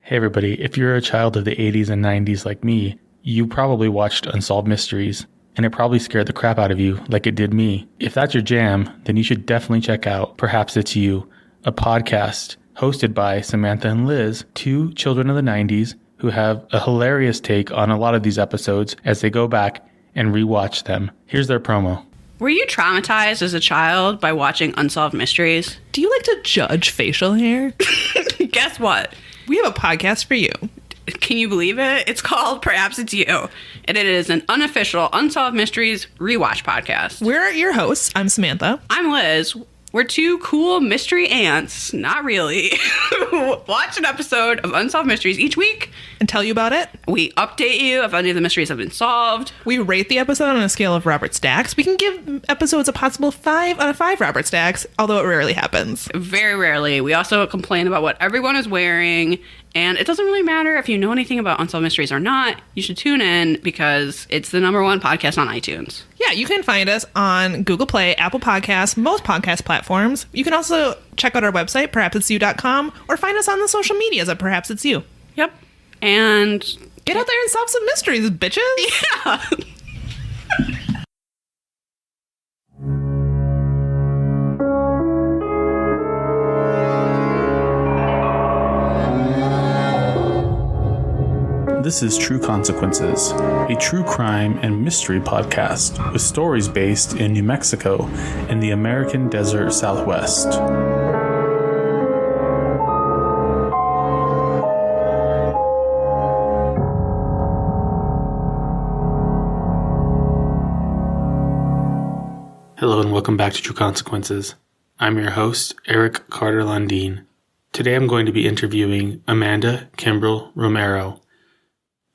Hey everybody, if you're a child of the 80s and 90s like me, you probably watched Unsolved Mysteries, and it probably scared the crap out of you like it did me. If that's your jam, then you should definitely check out Perhaps It's You, a podcast hosted by Samantha and Liz, two children of the 90s who have a hilarious take on a lot of these episodes as they go back and rewatch them. Here's their promo. Were you traumatized as a child by watching Unsolved Mysteries? Do you like to judge facial hair? Guess what? We have a podcast for you. Can you believe it? It's called Perhaps It's You, and it is an unofficial Unsolved Mysteries rewatch podcast. We're your hosts. I'm Samantha. I'm Liz. We're two cool mystery ants, not really, watch an episode of Unsolved Mysteries each week And tell you about it. We update you if any of the mysteries have been solved. We rate the episode on a scale of Robert Stacks. We can give episodes a possible 5 out of 5 Robert Stacks, although it rarely happens. Very rarely. We also complain about what everyone is wearing. And it doesn't really matter if you know anything about Unsolved Mysteries or not. You should tune in because it's the #1 podcast on iTunes. Yeah, you can find us on Google Play, Apple Podcasts, most podcast platforms. You can also check out our website, perhapsit'syou.com, or find us on the social medias at Perhaps It's You. Yep. And get out there and solve some mysteries, bitches. Yeah. This is True Consequences, a true crime and mystery podcast with stories based in New Mexico and the American desert Southwest. Hello and welcome back to True Consequences. I'm your host, Eric Carter Lundeen. Today I'm going to be interviewing Amanda Kimbrell Romero.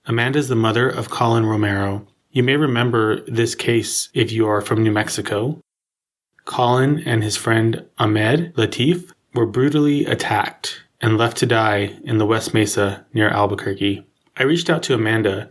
Amanda is the mother of Collin Romero. You may remember this case if you are from New Mexico. Collin and his friend Ahmed Lateef were brutally attacked and left to die in the West Mesa near Albuquerque. I reached out to Amanda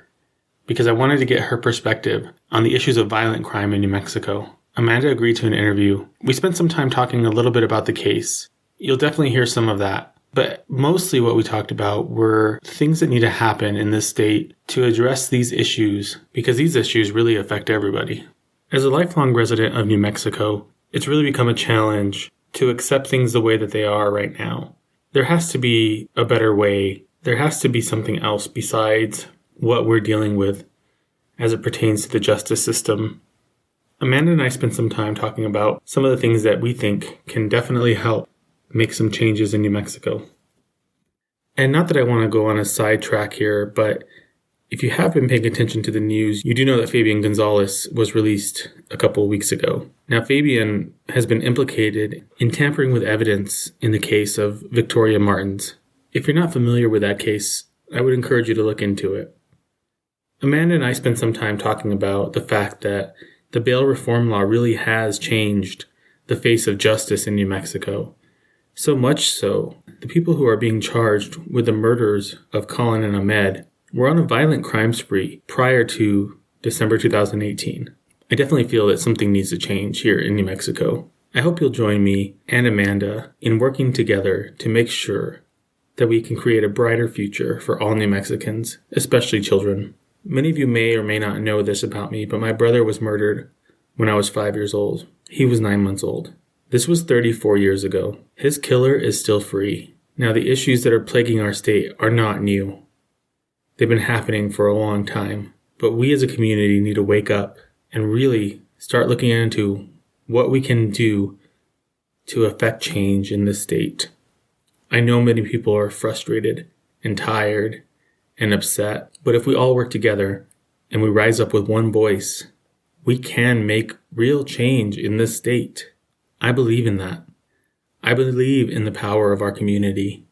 because I wanted to get her perspective on the issues of violent crime in New Mexico. Amanda agreed to an interview. We spent some time talking a little bit about the case. You'll definitely hear some of that. But mostly what we talked about were things that need to happen in this state to address these issues, because these issues really affect everybody. As a lifelong resident of New Mexico, it's really become a challenge to accept things the way that they are right now. There has to be a better way. There has to be something else besides what we're dealing with as it pertains to the justice system. Amanda and I spent some time talking about some of the things that we think can definitely help make some changes in New Mexico. And not that I want to go on a sidetrack here, but if you have been paying attention to the news, you do know that Fabian Gonzalez was released a couple of weeks ago. Now, Fabian has been implicated in tampering with evidence in the case of Victoria Martins. If you're not familiar with that case, I would encourage you to look into it. Amanda and I spent some time talking about the fact that the bail reform law really has changed the face of justice in New Mexico. So much so, the people who are being charged with the murders of Collin and Ahmed were on a violent crime spree prior to December 2018. I definitely feel that something needs to change here in New Mexico. I hope you'll join me and Amanda in working together to make sure that we can create a brighter future for all New Mexicans, especially children. Many of you may or may not know this about me, but my brother was murdered when I was 5 years old. He was 9 months old. This was 34 years ago. His killer is still free. Now, the issues that are plaguing our state are not new. They've been happening for a long time. But we as a community need to wake up and really start looking into what we can do to affect change in this state. I know many people are frustrated and tired and upset, but if we all work together and we rise up with one voice, we can make real change in this state. I believe in that. I believe in the power of our community.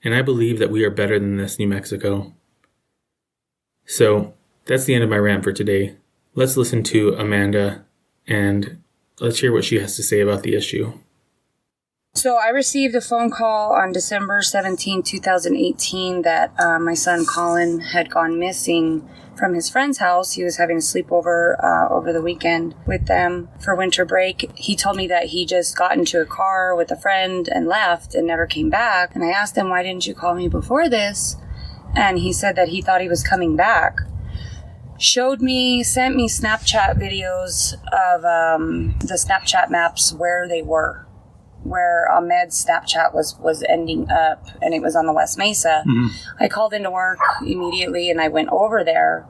And I believe that we are better than this, New Mexico. So, that's the end of my rant for today. Let's listen to Amanda and let's hear what she has to say about the issue. So I received a phone call on December 17, 2018 that my son Collin had gone missing from his friend's house. He was having a sleepover over the weekend with them for winter break. He told me that he just got into a car with a friend and left and never came back. And I asked him, why didn't you call me before this? And he said that he thought he was coming back. Sent me Snapchat videos of the Snapchat maps where they were, where Ahmed's Snapchat was ending up, and it was on the West Mesa. Mm-hmm. I called into work immediately, and I went over there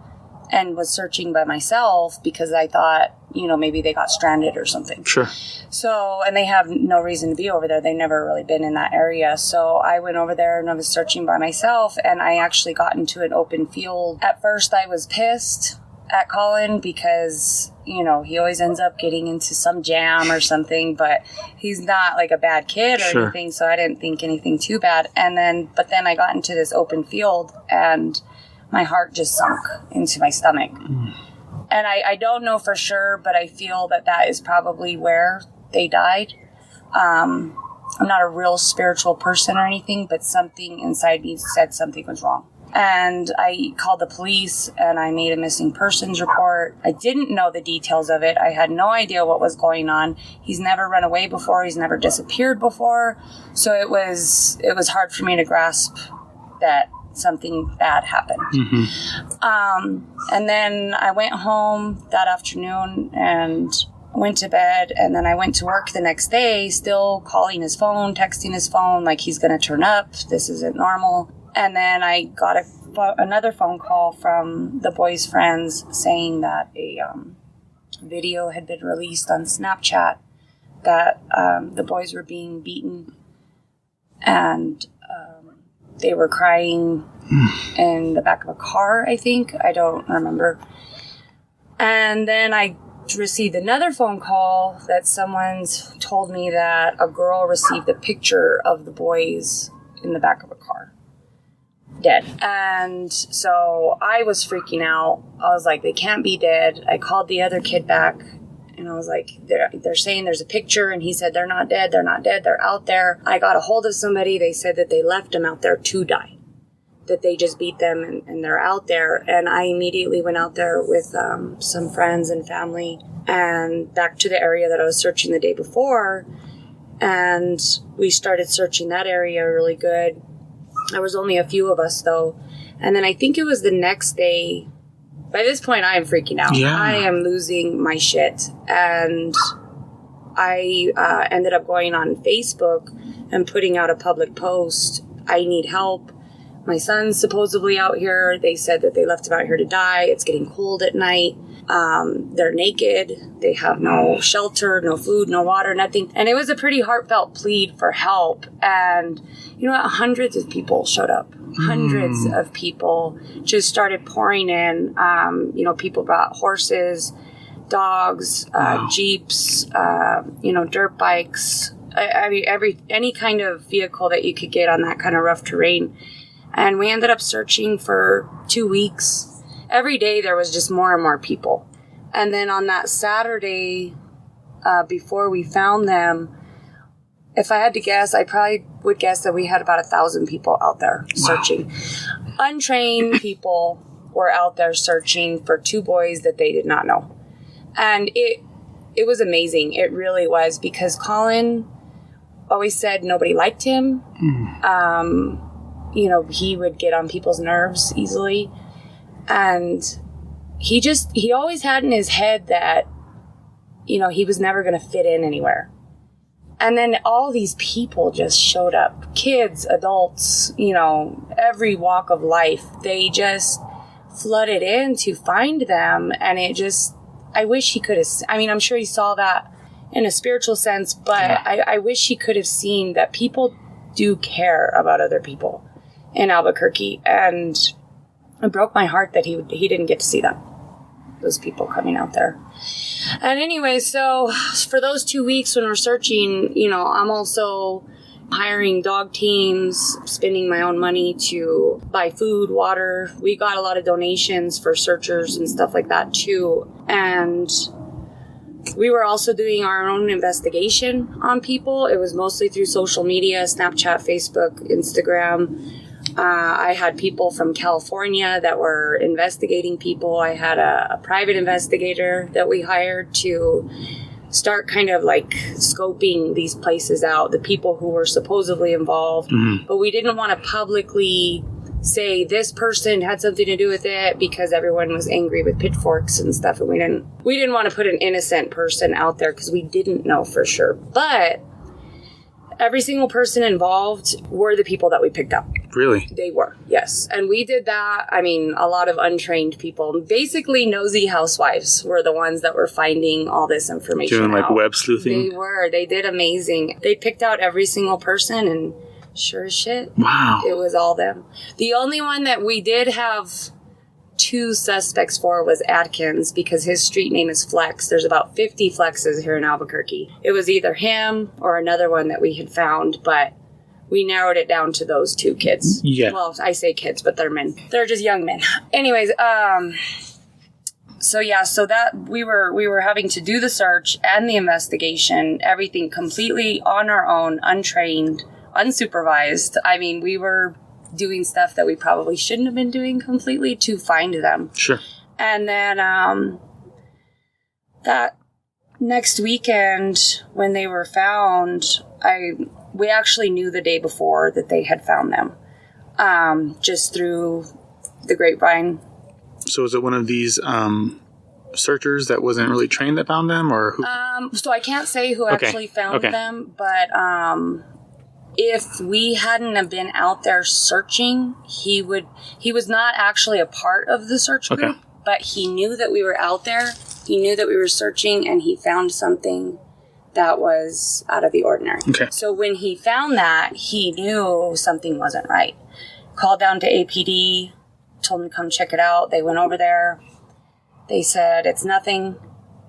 and was searching by myself because I thought, maybe they got stranded or something. Sure. So, and they have no reason to be over there. They've never really been in that area. So I went over there and I was searching by myself, and I actually got into an open field. At first, I was pissed at Collin because, he always ends up getting into some jam or something, but he's not like a bad kid or Sure. anything, so I didn't think anything too bad. But then I got into this open field and my heart just sunk into my stomach. Mm. And I don't know for sure, but I feel that is probably where they died. I'm not a real spiritual person or anything, but something inside me said something was wrong. And I called the police and I made a missing persons report. I didn't know the details of it. I had no idea what was going on. He's never run away before. He's never disappeared before. So it was hard for me to grasp that something bad happened. Mm-hmm. And then I went home that afternoon and went to bed, and then I went to work the next day, still calling his phone, texting his phone, like he's going to turn up. This isn't normal. And then I got another phone call from the boys' friends saying that a video had been released on Snapchat that the boys were being beaten and they were crying in the back of a car, I think. I don't remember. And then I received another phone call that someone's told me that a girl received a picture of the boys in the back of a car, dead. And so I was freaking out. I was like, they can't be dead. I called the other kid back and I was like, they're saying there's a picture, and he said they're not dead, they're out there. I got a hold of somebody. They said that they left them out there to die, that they just beat them and they're out there. And I immediately went out there with some friends and family and back to the area that I was searching the day before, and we started searching that area really good. There was only a few of us though. And then I think it was the next day. By this point, I am freaking out. Yeah. I am losing my shit. And I ended up going on Facebook and putting out a public post. I need help. My son's supposedly out here. They said that they left him out here to die. It's getting cold at night. They're naked. They have no shelter, no food, no water, nothing. And it was a pretty heartfelt plead for help. And you know what? Hundreds of people showed up. Hundreds of people just started pouring in. People brought horses, dogs, Jeeps, dirt bikes. Any kind of vehicle that you could get on that kind of rough terrain. And we ended up searching for 2 weeks. Every day there was just more and more people. And then on that Saturday, before we found them, if I had to guess, I probably would guess that we had about 1,000 people out there searching. Wow. Untrained people were out there searching for two boys that they did not know. And it was amazing. It really was, because Collin always said nobody liked him. He would get on people's nerves easily. And he always had in his head that, he was never going to fit in anywhere. And then all these people just showed up. Kids, adults, every walk of life. They just flooded in to find them. And I wish he could have, I'm sure he saw that in a spiritual sense, but yeah. I wish he could have seen that people do care about other people in Albuquerque. And it broke my heart that he didn't get to see them, those people coming out there. And anyway, so for those 2 weeks when we're searching, I'm also hiring dog teams, spending my own money to buy food, water. We got a lot of donations for searchers and stuff like that too. And We were also doing our own investigation on people. It was mostly through social media, Snapchat, Facebook, Instagram. I had people from California that were investigating people. I had a private investigator that we hired to start kind of like scoping these places out, the people who were supposedly involved. But we didn't want to publicly say this person had something to do with it because everyone was angry with pitchforks and stuff, and we didn't want to put an innocent person out there because we didn't know for sure. But every single person involved were the people that we picked up. Really? They were, yes. And we did that. I mean, a lot of untrained people. Basically, nosy housewives were the ones that were finding all this information Doing like out. web sleuthing? They were. They did amazing. They picked out every single person, and sure as shit, Wow. it was all them. The only one that we did have 2 suspects for was Atkins, because his street name is Flex. There's about 50 Flexes here in Albuquerque. It was either him or another one that we had found, but we narrowed it down to those 2 kids. Yeah. Well, I say kids, but they're men. They're just young men. Anyways, so that we were having to do the search and the investigation, everything completely on our own, untrained, unsupervised. I mean, we were doing stuff that we probably shouldn't have been doing completely to find them. Sure. And then that next weekend when they were found, we actually knew the day before that they had found them, just through the grapevine. So is it one of these searchers that wasn't really trained that found them, or who? So I can't say who actually found them, but if we hadn't have been out there searching, he was not actually a part of the search group, but he knew that we were out there. He knew that we were searching, and he found something that was out of the ordinary. Okay. So when he found that, he knew something wasn't right. Called down to APD, told him to come check it out. They went over there. They said, it's nothing.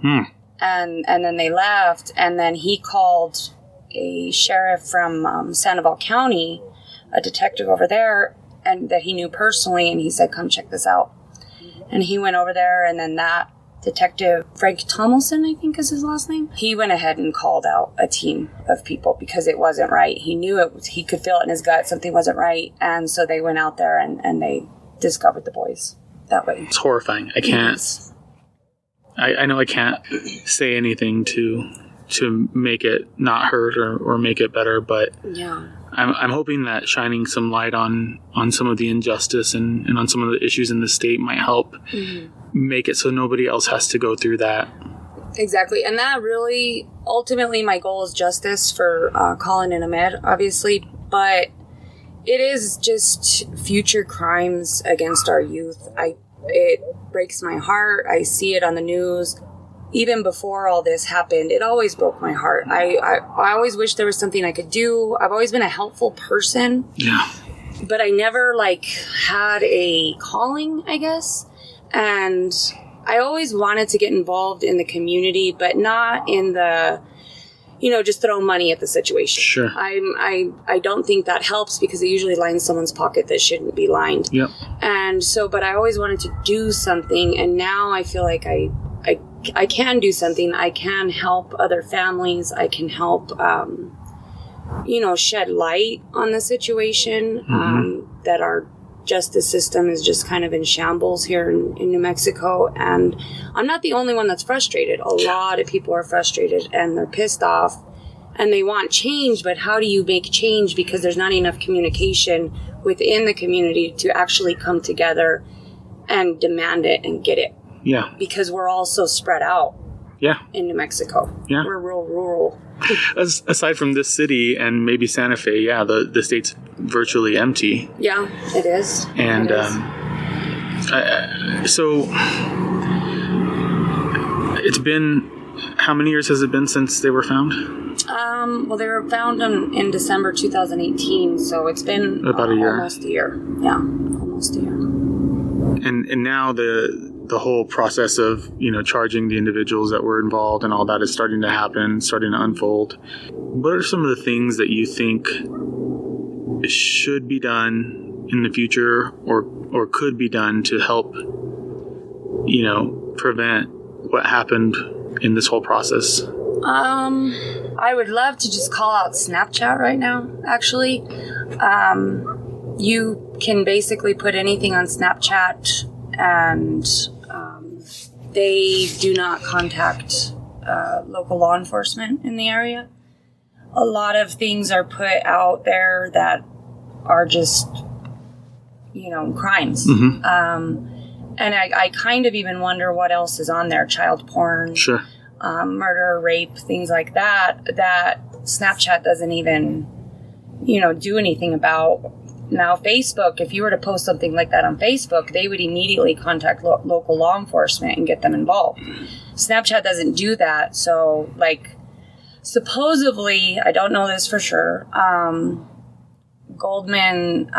And then they left, and then he called a sheriff from Sandoval County, a detective over there, and that he knew personally, and he said, come check this out. And he went over there, and then that detective, Frank Tomlinson, I think is his last name, he went ahead and called out a team of people because it wasn't right. He knew it. He could feel it in his gut. Something wasn't right. And so they went out there and they discovered the boys that way. It's horrifying. I can't. I know I can't say anything to make it not hurt or make it better, but yeah, I'm hoping that shining some light on some of the injustice and on some of the issues in the state might help make it so nobody else has to go through that. Exactly. And that really, ultimately, my goal is justice for Collin and Ahmed, obviously, but it is just future crimes against our youth. It breaks my heart. I see it on the news. Even before all this happened, it always broke my heart. I always wish there was something I could do. I've always been a helpful person. Yeah. But I never, had a calling, I guess. And I always wanted to get involved in the community, but not in the, just throw money at the situation. Sure. I don't think that helps because it usually lines someone's pocket that shouldn't be lined. Yep. And so, but I always wanted to do something, and now I feel like I can do something. I can help other families. I can help, shed light on the situation, that our justice system is just kind of in shambles here in New Mexico. And I'm not the only one that's frustrated. A lot of people are frustrated and they're pissed off and they want change, but how do you make change? Because there's not enough communication within the community to actually come together and demand it and get it. Yeah. Because we're all so spread out. Yeah. In New Mexico. Yeah. We're real rural. Aside from this city and maybe Santa Fe, the state's virtually empty. Yeah, it is. And so it's been, how many years has it been since they were found? Well, they were found in December 2018, so it's been about a year. Almost a year. Yeah, almost a year. And now the whole process of, charging the individuals that were involved and all that is starting to happen, starting to unfold. What are some of the things that you think should be done in the future or could be done to help, prevent what happened in this whole process? I would love to just call out Snapchat right now, actually. You can basically put anything on Snapchat, and they do not contact local law enforcement in the area. A lot of things are put out there that are just, crimes. And I kind of even wonder what else is on there. Child porn. Sure. Murder, rape, things like that Snapchat doesn't even, do anything about. Now, Facebook, if you were to post something like that on Facebook, they would immediately contact local law enforcement and get them involved. Snapchat doesn't do that. So, supposedly, I don't know this for sure, Goldman,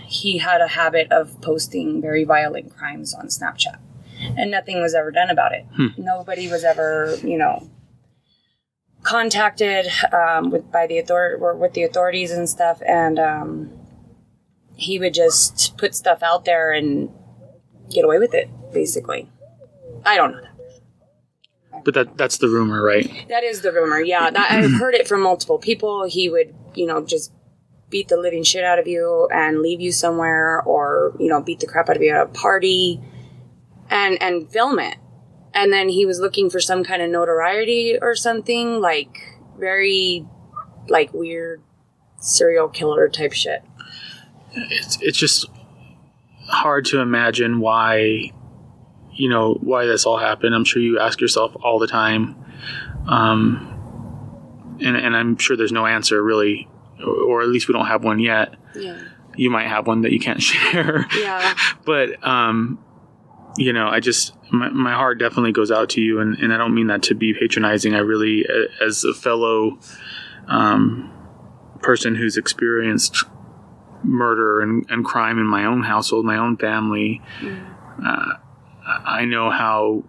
he had a habit of posting very violent crimes on Snapchat. And nothing was ever done about it. Nobody was ever, contacted with the authorities and stuff. And he would just put stuff out there and get away with it, basically. I don't know that. But that's the rumor, right? That is the rumor, yeah. I've heard it from multiple people. He would, just beat the living shit out of you and leave you somewhere, or, beat the crap out of you at a party. And film it. And then he was looking for some kind of notoriety or something, very, weird serial killer type shit. It's just hard to imagine why this all happened. I'm sure you ask yourself all the time. And I'm sure there's no answer, really, or at least we don't have one yet. Yeah. You might have one that you can't share. Yeah. But, I just, my heart definitely goes out to you. And I don't mean that to be patronizing. I really, as a fellow person who's experienced murder and crime in my own household, my own family, I know how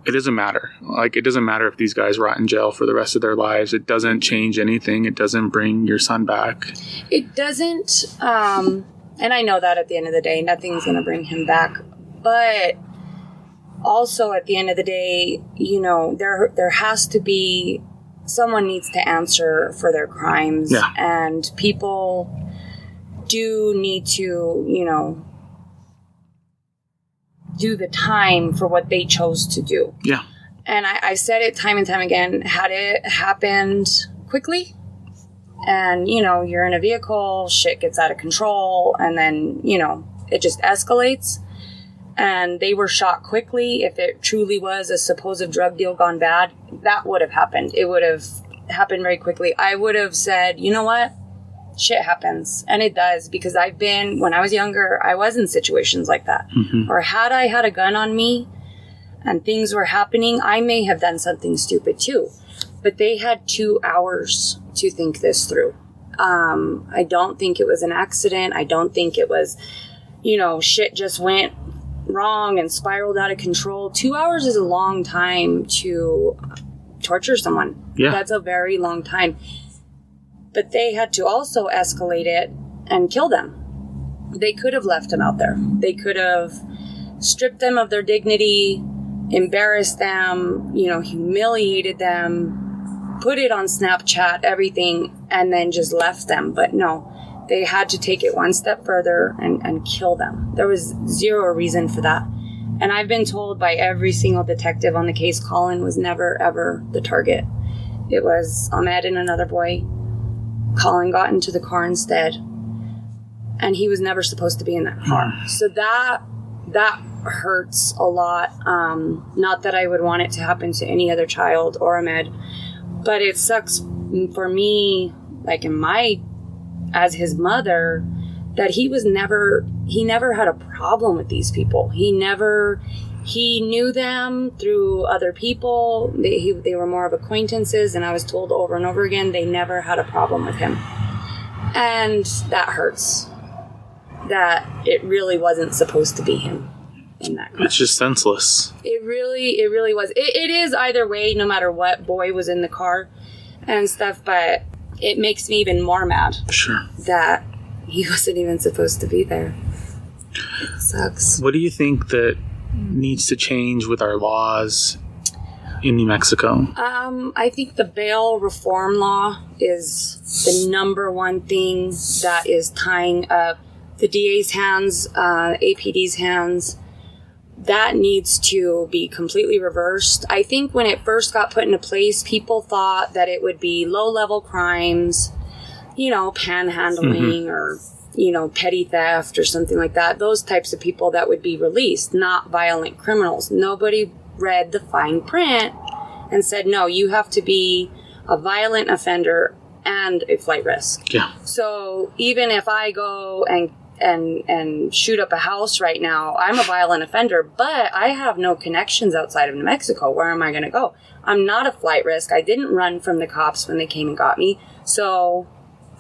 it doesn't matter. It doesn't matter if these guys rot in jail for the rest of their lives. It doesn't change anything. It doesn't bring your son back. It doesn't. And I know that at the end of the day, nothing's going to bring him back. But also at the end of the day, there has to be, someone needs to answer for their crimes. Yeah. And people do need to, do the time for what they chose to do. Yeah. And I said it time and time again, had it happened quickly and, you're in a vehicle, shit gets out of control, and then, it just escalates. And they were shot quickly. If it truly was a supposed drug deal gone bad, that would have happened. It would have happened very quickly. I would have said, you know what? Shit happens. And it does, because when I was younger, I was in situations like that. Mm-hmm. Or had I had a gun on me and things were happening, I may have done something stupid too. But they had 2 hours to think this through. I don't think it was an accident. I don't think it was, shit just went wrong and spiraled out of control. 2 hours is a long time to torture someone. Yeah. That's a very long time. But they had to also escalate it and kill them. They could have left them out there. They could have stripped them of their dignity, embarrassed them, humiliated them, put it on Snapchat, everything, and then just left them. But no. They had to take it one step further and kill them. There was zero reason for that. And I've been told by every single detective on the case, Collin was never, ever the target. It was Ahmed and another boy. Collin got into the car instead. And he was never supposed to be in that car. So that hurts a lot. Not that I would want it to happen to any other child or Ahmed. But it sucks for me, as his mother, that he never had a problem with these people. He knew them through other people. They were more of acquaintances, and I was told over and over again, they never had a problem with him. And that hurts. That it really wasn't supposed to be him in that car. It's just senseless. It really was. It is either way, no matter what boy was in the car and stuff, but it makes me even more mad. Sure. That he wasn't even supposed to be there. It sucks. What do you think that needs to change with our laws in New Mexico? I think the bail reform law is the number one thing that is tying up the DA's hands, APD's hands. That needs to be completely reversed. I think when it first got put into place, people thought that it would be low-level crimes, panhandling or, petty theft or something like that. Those types of people that would be released, not violent criminals. Nobody read the fine print and said, no, you have to be a violent offender and a flight risk. Yeah. So even if I go and shoot up a house right now, I'm a violent offender, but I have no connections outside of New Mexico. Where am I going to go? I'm not a flight risk. I didn't run from the cops when they came and got me. So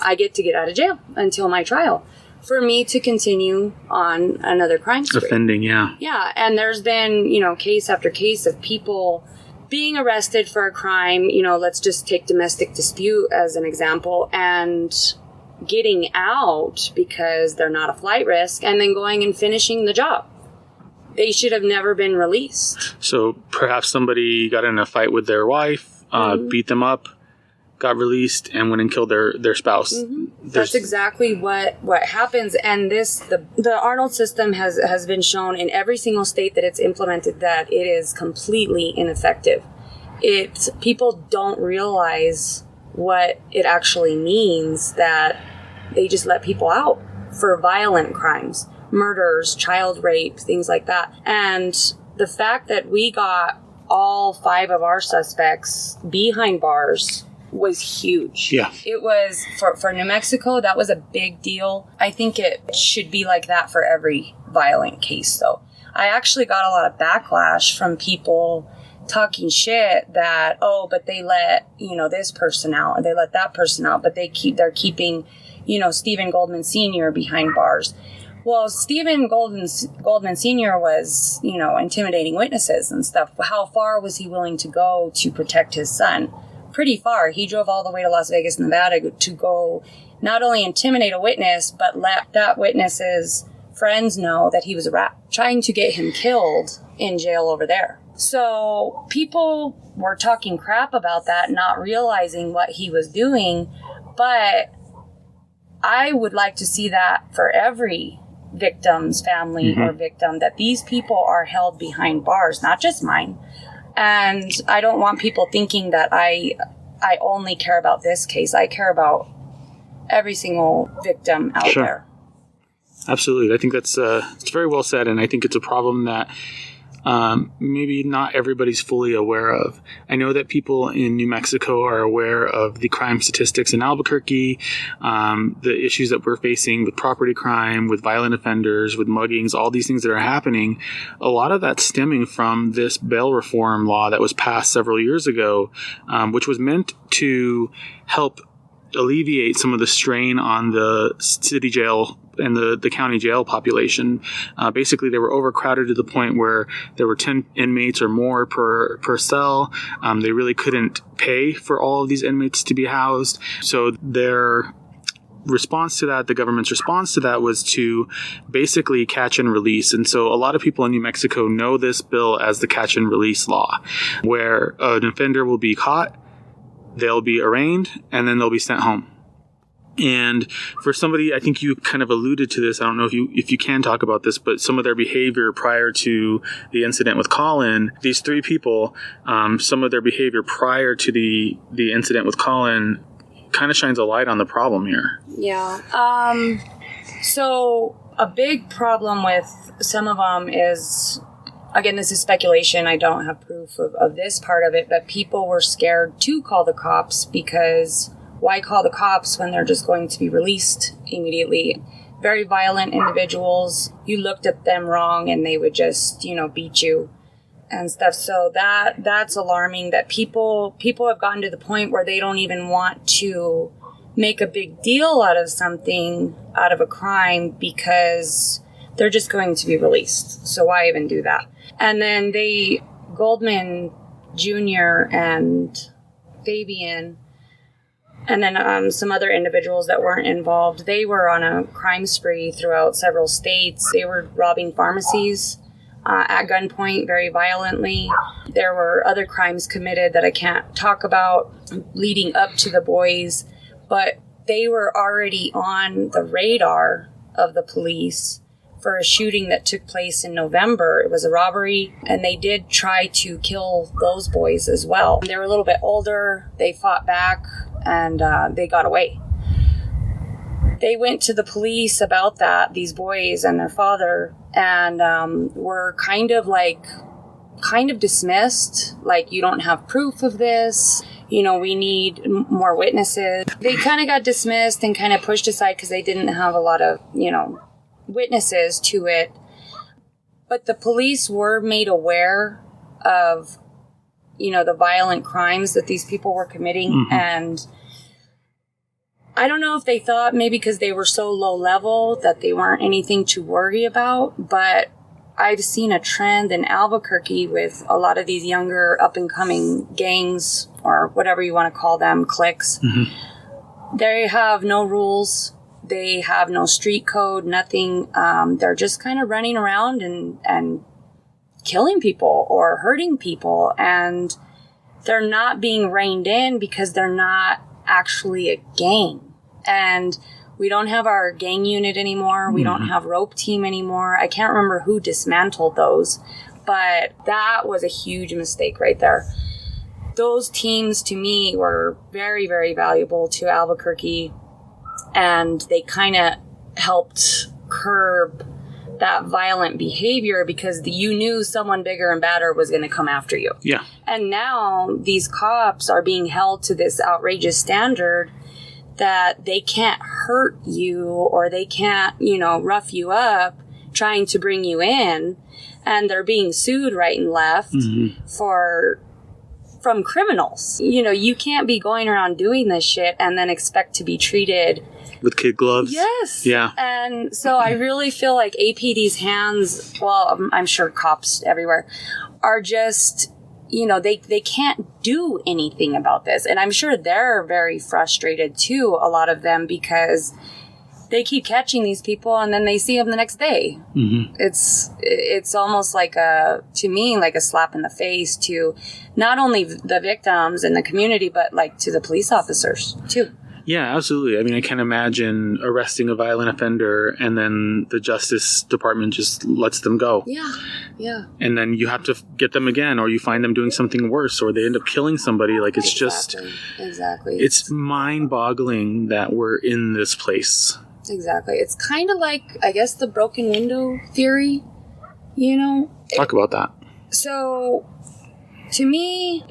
I get to get out of jail until my trial for me to continue on another crime spree. Offending, yeah. Yeah, and there's been, case after case of people being arrested for a crime. Let's just take domestic dispute as an example, and getting out because they're not a flight risk, and then going and finishing the job. They should have never been released. So perhaps somebody got in a fight with their wife, beat them up, got released, and went and killed their spouse. Mm-hmm. That's exactly what happens. And the Arnold system has been shown in every single state that it's implemented that it is completely ineffective. People don't realize what it actually means that they just let people out for violent crimes, murders, child rape, things like that. And the fact that we got all 5 of our suspects behind bars was huge. Yeah. It was, for New Mexico, that was a big deal. I think it should be like that for every violent case, though. I actually got a lot of backlash from people talking shit that, but they let, this person out, or they let that person out, but they're keeping, Stephen Goldman Sr. behind bars. Well, Stephen Goldman Sr. was, intimidating witnesses and stuff. How far was he willing to go to protect his son? Pretty far. He drove all the way to Las Vegas, Nevada to go not only intimidate a witness, but let that witness's friends know that he was a rat, trying to get him killed in jail over there. So people were talking crap about that, not realizing what he was doing. But I would like to see that for every victim's family or victim, that these people are held behind bars, not just mine. And I don't want people thinking that I only care about this case. I care about every single victim out there. Absolutely. I think that's it's very well said, and I think it's a problem that maybe not everybody's fully aware of. I know that people in New Mexico are aware of the crime statistics in Albuquerque, the issues that we're facing with property crime, with violent offenders, with muggings, all these things that are happening. A lot of that's stemming from this bail reform law that was passed several years ago, which was meant to help alleviate some of the strain on the city jail and the county jail population. Basically, they were overcrowded to the point where there were 10 inmates or more per cell. They really couldn't pay for all of these inmates to be housed. So their response to that, the government's response to that, was to basically catch and release. And so a lot of people in New Mexico know this bill as the catch and release law, where an offender will be caught, they'll be arraigned, and then they'll be sent home. And for somebody, I think you kind of alluded to this, I don't know if you can talk about this, but some of their behavior prior to the incident with Collin, these 3 people, some of their behavior prior to the incident with Collin kind of shines a light on the problem here. Yeah. So a big problem with some of them is, again, this is speculation. I don't have proof of this part of it, but people were scared to call the cops because why call the cops when they're just going to be released immediately? Very violent individuals. You looked at them wrong and they would just, beat you and stuff. So that's alarming that people have gotten to the point where they don't even want to make a big deal out of something, out of a crime, because they're just going to be released. So why even do that? And then Goldman Jr. and Fabian, and then some other individuals that weren't involved, they were on a crime spree throughout several states. They were robbing pharmacies at gunpoint very violently. There were other crimes committed that I can't talk about leading up to the boys, but they were already on the radar of the police for a shooting that took place in November. It was a robbery, and they did try to kill those boys as well. They were a little bit older. They fought back, and they got away. They went to the police about that, these boys and their father, and were kind of dismissed. Like, you don't have proof of this. You know, we need more witnesses. They kind of got dismissed and kind of pushed aside because they didn't have a lot of, witnesses to it. But the police were made aware of, the violent crimes that these people were committing. Mm-hmm. And I don't know if they thought maybe because they were so low level that they weren't anything to worry about, but I've seen a trend in Albuquerque with a lot of these younger up-and-coming gangs, or whatever you want to call them, cliques. Mm-hmm. They have no rules. They have no street code, nothing. They're just kind of running around and killing people or hurting people. And they're not being reined in because they're not actually a gang. And we don't have our gang unit anymore. We don't have rope team anymore. I can't remember who dismantled those, but that was a huge mistake right there. Those teams to me were very, very valuable to Albuquerque, and they kind of helped curb that violent behavior because you knew someone bigger and badder was going to come after you. Yeah. And now these cops are being held to this outrageous standard that they can't hurt you or they can't, rough you up trying to bring you in. And they're being sued right and left from criminals. You can't be going around doing this shit and then expect to be treated with kid gloves. Yes. Yeah. And so I really feel like APD's hands, well, I'm sure cops everywhere, are just, they can't do anything about this. And I'm sure they're very frustrated too, a lot of them, because they keep catching these people and then they see them the next day. Mm-hmm. It's almost like to me, like a slap in the face to not only the victims and the community, but like to the police officers too. Yeah, absolutely. I mean, I can't imagine arresting a violent offender and then the Justice Department just lets them go. Yeah, yeah. And then you have to get them again, or you find them doing something worse, or they end up killing somebody. Like, it's Exactly. It's mind-boggling that we're in this place. Exactly. It's kind of like, I guess, the broken window theory, Talk about that. So, to me,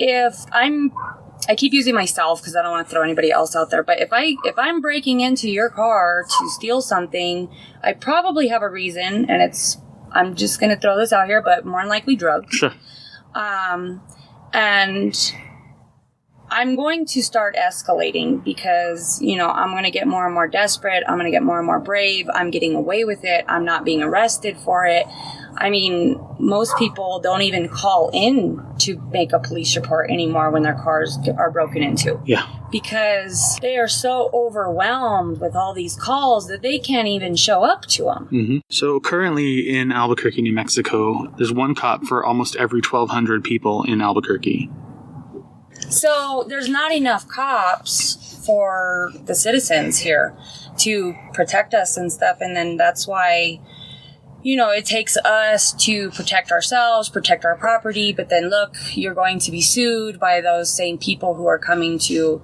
I keep using myself because I don't want to throw anybody else out there. But if I'm breaking into your car to steal something, I probably have a reason, and I'm just going to throw this out here, but more than likely drugs. Sure. And I'm going to start escalating because, I'm going to get more and more desperate. I'm going to get more and more brave. I'm getting away with it. I'm not being arrested for it. I mean, most people don't even call in to make a police report anymore when their cars are broken into. Yeah. Because they are so overwhelmed with all these calls that they can't even show up to them. Mm-hmm. So currently in Albuquerque, New Mexico, there's one cop for almost every 1,200 people in Albuquerque. So there's not enough cops for the citizens here to protect us and stuff. And then that's why, it takes us to protect ourselves, protect our property. But then look, you're going to be sued by those same people who are coming to,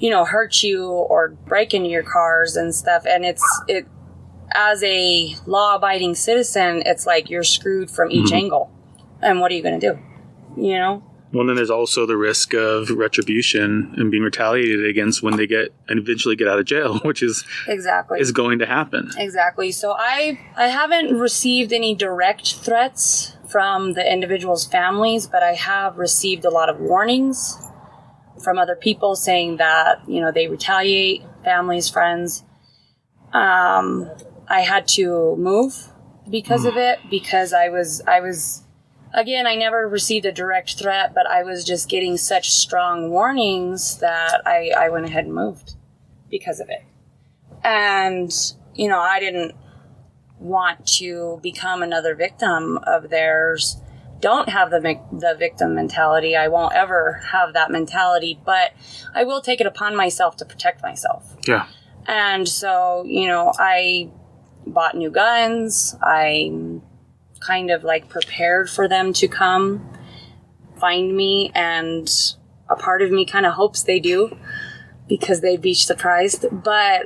hurt you or break into your cars and stuff. And as a law-abiding citizen, it's like you're screwed from each angle. And what are you going to do? Well, then there's also the risk of retribution and being retaliated against when they eventually get out of jail, which is going to happen. Exactly. So I haven't received any direct threats from the individuals' families, but I have received a lot of warnings from other people saying that, they retaliate, families, friends. I had to move because of it, because I was again, I never received a direct threat, but I was just getting such strong warnings that I went ahead and moved because of it. And, I didn't want to become another victim of theirs don't have the victim mentality. I won't ever have that mentality, but I will take it upon myself to protect myself. Yeah. And so, I bought new guns. I kind of like prepared for them to come find me, and a part of me kind of hopes they do, because they'd be surprised. But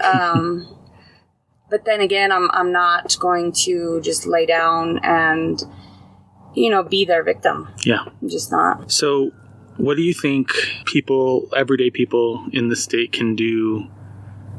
but then again, I'm not going to just lay down and be their victim. Yeah. I'm just not. So what do you think everyday people in the state can do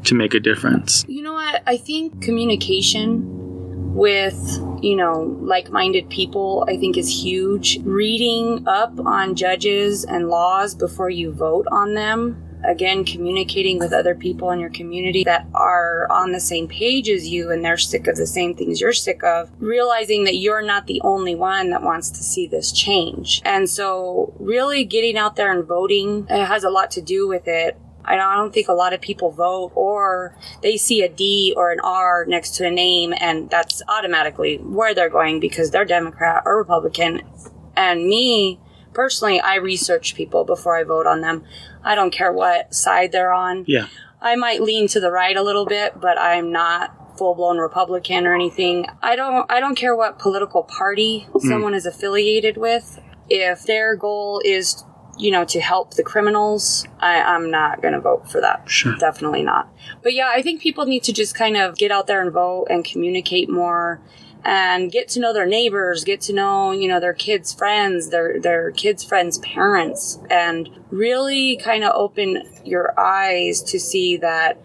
to make a difference? You know what? I think communication with, like-minded people, I think is huge. Reading up on judges and laws before you vote on them. Again, communicating with other people in your community that are on the same page as you and they're sick of the same things you're sick of. Realizing that you're not the only one that wants to see this change. And so really getting out there and voting, it has a lot to do with it. I don't think a lot of people vote, or they see a D or an R next to a name and that's automatically where they're going because they're Democrat or Republican. And me, personally, I research people before I vote on them. I don't care what side they're on. Yeah. I might lean to the right a little bit, but I'm not full-blown Republican or anything. I don't care what political party someone is affiliated with. If their goal is, to help the criminals, I'm not going to vote for that. Sure. Definitely not. But yeah, I think people need to just kind of get out there and vote and communicate more and get to know their neighbors, get to know, their kids' friends, their kids' friends' parents, and really kind of open your eyes to see that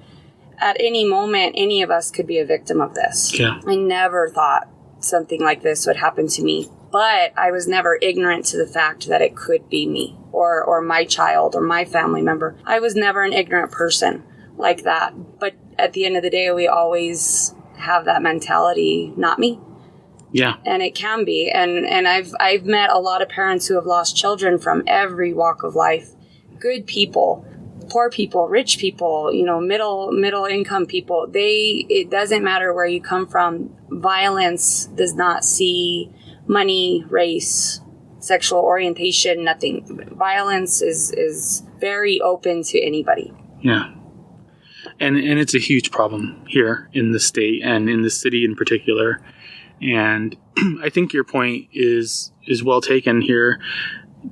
at any moment, any of us could be a victim of this. Yeah. I never thought something like this would happen to me, but I was never ignorant to the fact that it could be me or my child or my family member. I was never an ignorant person like that. But at the end of the day, we always have that mentality, not me. Yeah. And it can be. And I've met a lot of parents who have lost children from every walk of life. Good people, poor people, rich people, middle income people. It doesn't matter where you come from. Violence does not see money, race, sexual orientation, nothing. Violence is very open to anybody. Yeah. And it's a huge problem here in the state and in the city in particular. And I think your point is well taken here.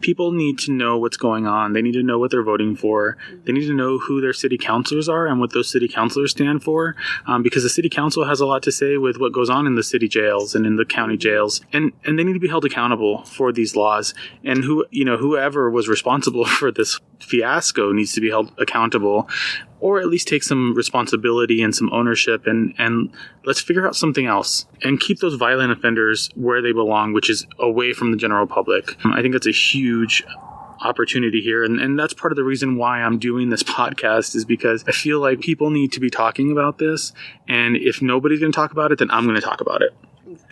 People need to know what's going on. They need to know what they're voting for. They need to know who their city councilors are and what those city councilors stand for, because the city council has a lot to say with what goes on in the city jails and in the county jails. And they need to be held accountable for these laws. And whoever was responsible for this fiasco needs to be held accountable, or at least take some responsibility and some ownership, and let's figure out something else and keep those violent offenders where they belong, which is away from the general public. I think that's a huge opportunity here. And that's part of the reason why I'm doing this podcast, is because I feel like people need to be talking about this. And if nobody's going to talk about it, then I'm going to talk about it.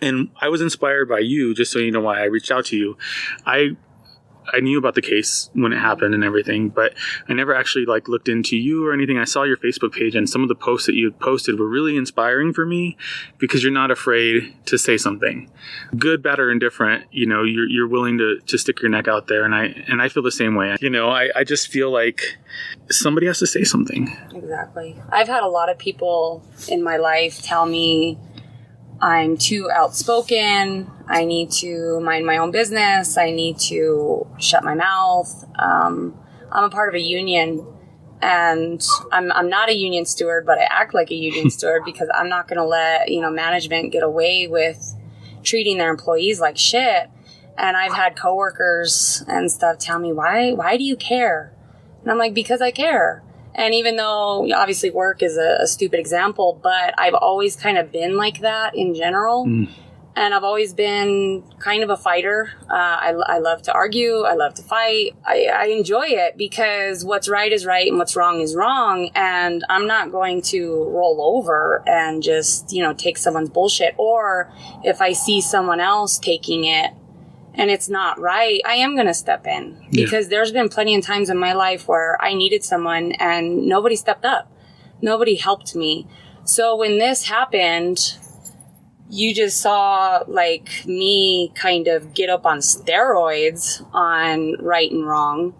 And I was inspired by you, just so you know why I reached out to you. I knew about the case when it happened and everything, but I never actually looked into you or anything. I saw your Facebook page, and some of the posts that you had posted were really inspiring for me, because you're not afraid to say something, good, bad, or indifferent. You're willing to stick your neck out there, and I feel the same way. I just feel like somebody has to say something. Exactly. I've had a lot of people in my life tell me I'm too outspoken. I need to mind my own business. I need to shut my mouth. I'm a part of a union, and I'm not a union steward, but I act like a union steward because I'm not going to let, management get away with treating their employees like shit. And I've had coworkers and stuff tell me, why do you care? And I'm like, because I care. And even though obviously work is a stupid example, but I've always kind of been like that in general. And I've always been kind of a fighter. I love to argue. I love to fight. I enjoy it because what's right is right and what's wrong is wrong. And I'm not going to roll over and just, take someone's bullshit. Or if I see someone else taking it and it's not right, I am going to step in. Because there's been plenty of times in my life where I needed someone and nobody stepped up. Nobody helped me. So when this happened, you just saw like me kind of get up on steroids on right and wrong.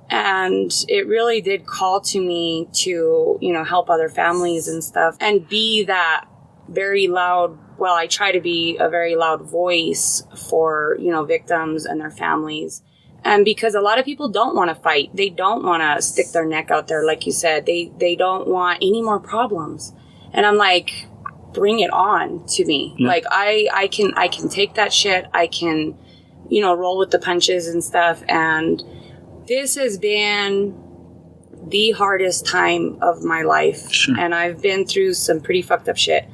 And it really did call to me to, help other families and stuff and be that very loud. Well, I try to be a very loud voice for, victims and their families. And because a lot of people don't want to fight. They don't want to stick their neck out there. Like you said, they don't want any more problems. And I'm like, bring it on to me. Yeah. Like I can take that shit. I can, roll with the punches and stuff. And this has been the hardest time of my life. Sure. And I've been through some pretty fucked up shit.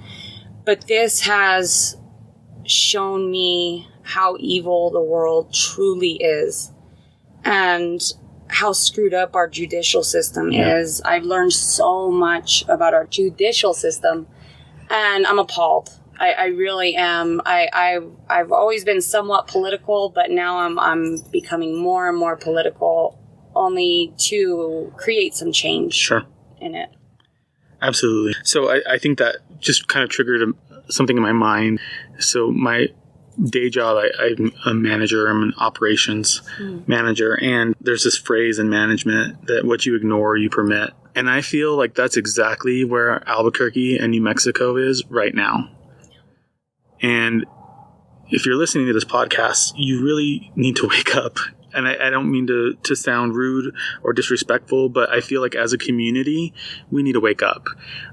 But this has shown me how evil the world truly is and how screwed up our judicial system is. I've learned so much about our judicial system, and I'm appalled. I really am. I've always been somewhat political, but now I'm becoming more and more political, only to create some change in it. Absolutely. So I think that just kind of triggered something in my mind. So my day job, I'm a manager. I'm an operations manager. And there's this phrase in management that what you ignore, you permit. And I feel like that's exactly where Albuquerque and New Mexico is right now. And if you're listening to this podcast, you really need to wake up. And I don't mean to sound rude or disrespectful, but I feel like as a community, we need to wake up.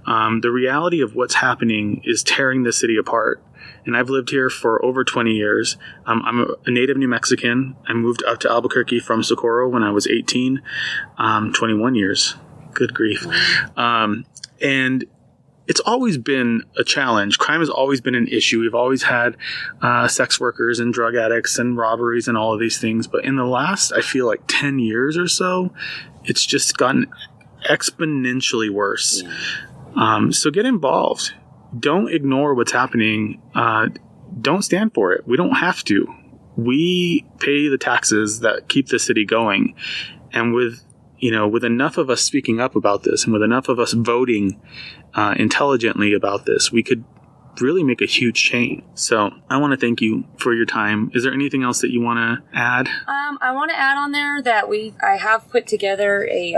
The reality of what's happening is tearing the city apart. And I've lived here for over 20 years. I'm a native New Mexican. I moved up to Albuquerque from Socorro when I was 18, 21 years. Good grief. And it's always been a challenge. Crime has always been an issue. We've always had sex workers and drug addicts and robberies and all of these things. But in the last, I feel like 10 years or so, it's just gotten exponentially worse. So get involved. Don't ignore what's happening. Don't stand for it. We don't have to. We pay the taxes that keep the city going. And with enough of us speaking up about this and with enough of us voting intelligently about this, we could really make a huge change. So I want to thank you for your time. Is there anything else that you want to add? I want to add on there that I have put together a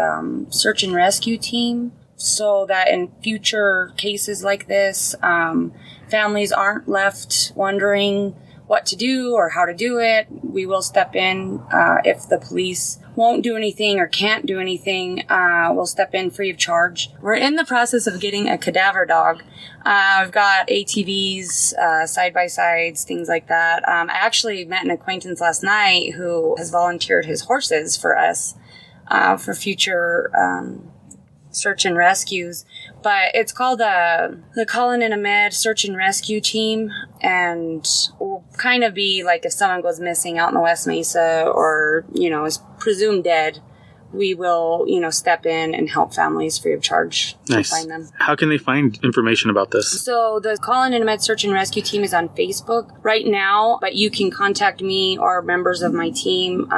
search and rescue team so that in future cases like this, families aren't left wondering what to do or how to do it. We will step in if the police won't do anything or can't do anything. We'll step in free of charge. We're in the process of getting a cadaver dog. I've got ATVs, side-by-sides, things like that. I actually met an acquaintance last night who has volunteered his horses for us for future search and rescues. But it's called the Collin and Ahmed Search and Rescue Team, and will kind of be like if someone goes missing out in the West Mesa or, is presumed dead, we will, step in and help families free of charge to find them. How can they find information about this? So the Collin and Ahmed Search and Rescue Team is on Facebook right now, but you can contact me or members of my team.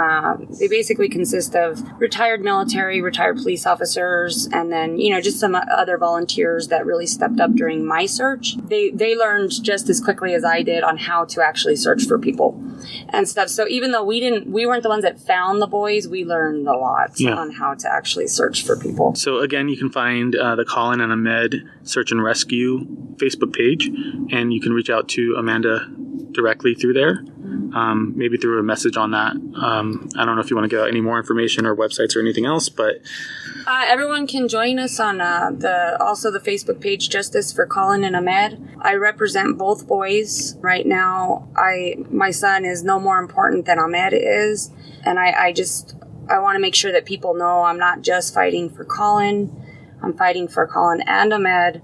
They basically consist of retired military, retired police officers, and then, just some other volunteers that really stepped up during my search. They learned just as quickly as I did on how to actually search for people and stuff. So even though we weren't the ones that found the boys, we learned a lot on how to actually search for people. So again, you can find the Collin and Ahmed Search and Rescue Facebook page, and you can reach out to Amanda directly through there, maybe through a message on that. I don't know if you want to get out any more information or websites or anything else, but everyone can join us on the Facebook page Justice for Collin and Ahmed. I represent both boys right now. My son is no more important than Ahmed is, and I want to make sure that people know I'm not just fighting for Collin. I'm fighting for Collin and Ahmed,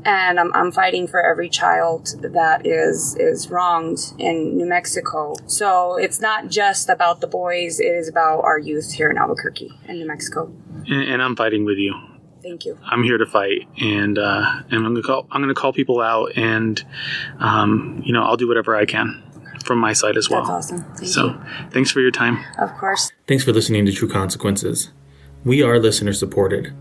and I'm fighting for every child that is wronged in New Mexico. So it's not just about the boys; it is about our youth here in Albuquerque and New Mexico. And I'm fighting with you. Thank you. I'm here to fight, and I'm gonna call people out, and I'll do whatever I can from my side as well. That's awesome. Thank you. Thanks for your time. Of course. Thanks for listening to True Consequences. We are listener supported.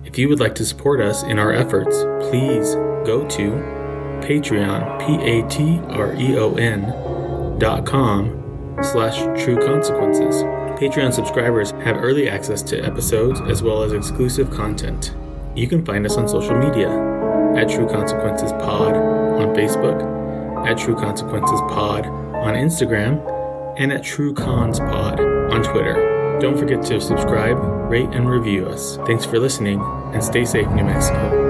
If you would like to support us in our efforts, please go to Patreon, patreon.com/True Consequences. Patreon subscribers have early access to episodes as well as exclusive content. You can find us on social media at True Consequences Pod on Facebook, at True Consequences Pod on Instagram, and at True Cons Pod on Twitter. Don't forget to subscribe, rate, and review us. Thanks for listening, and stay safe, New Mexico.